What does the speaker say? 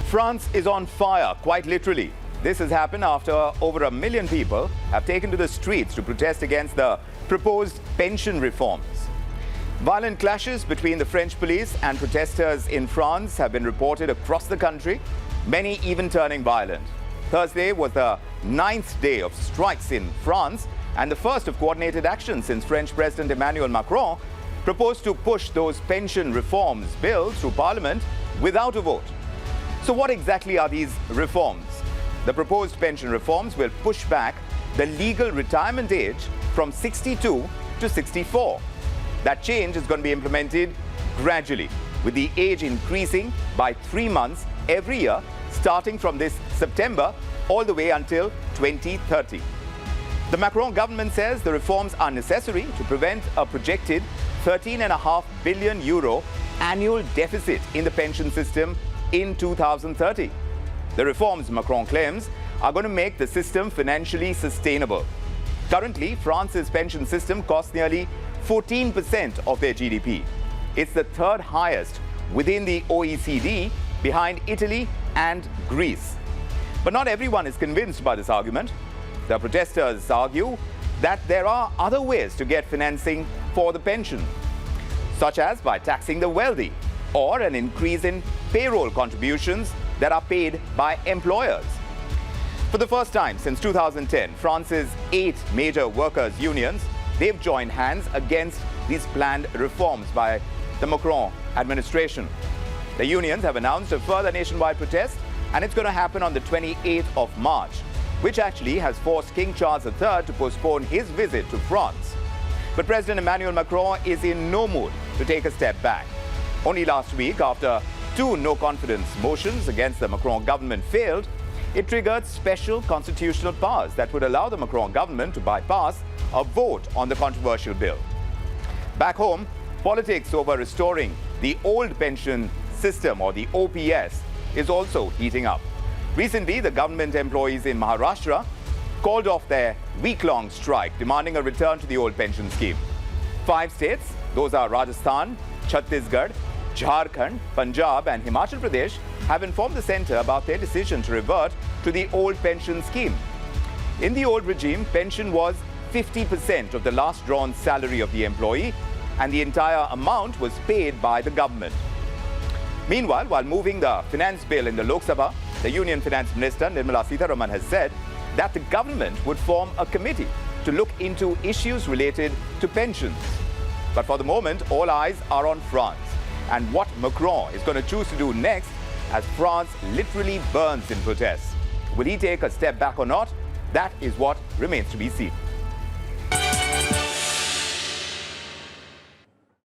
France is on fire, quite literally. This has happened after over 1 million people have taken to the streets to protest against the proposed pension reforms. Violent clashes between the French police and protesters in France have been reported across the country, many even turning violent. Thursday was the 9th day of strikes in France and the first of coordinated action since French President Emmanuel Macron proposed to push those pension reforms bills through Parliament without a vote. So what exactly are these reforms? The proposed pension reforms will push back the legal retirement age from 62 to 64. That change is going to be implemented gradually, with the age increasing by 3 months every year, starting from this September all the way until 2030. The Macron government says the reforms are necessary to prevent a projected €13.5 billion annual deficit in the pension system in 2030. The reforms, Macron claims, are going to make the system financially sustainable. Currently, France's pension system costs nearly 14% of their GDP. It's the third highest within the OECD, behind Italy and Greece. But not everyone is convinced by this argument. The protesters argue that there are other ways to get financing for the pension, such as by taxing the wealthy or an increase in payroll contributions that are paid by employers. For the first time since 2010, France's 8 major workers' unions, they've joined hands against these planned reforms by the Macron administration. The unions have announced a further nationwide protest, and it's going to happen on the 28th of March, which actually has forced King Charles III to postpone his visit to France. But President Emmanuel Macron is in no mood to take a step back. Only last week, after 2 no-confidence motions against the Macron government failed, it triggered special constitutional powers that would allow the Macron government to bypass a vote on the controversial bill. Back home, politics over restoring the old pension system, or the OPS, is also heating up. Recently, the government employees in Maharashtra called off their week-long strike, demanding a return to the old pension scheme. 5 states, those are Rajasthan, Chhattisgarh, Jharkhand, Punjab and Himachal Pradesh, have informed the centre about their decision to revert to the old pension scheme. In the old regime, pension was 50% of the last drawn salary of the employee, and the entire amount was paid by the government. Meanwhile, while moving the finance bill in the Lok Sabha, the Union Finance Minister Nirmala Sitharaman has said that the government would form a committee to look into issues related to pensions. But for the moment, all eyes are on France and what Macron is going to choose to do next as France literally burns in protests. Will he take a step back or not? That is what remains to be seen.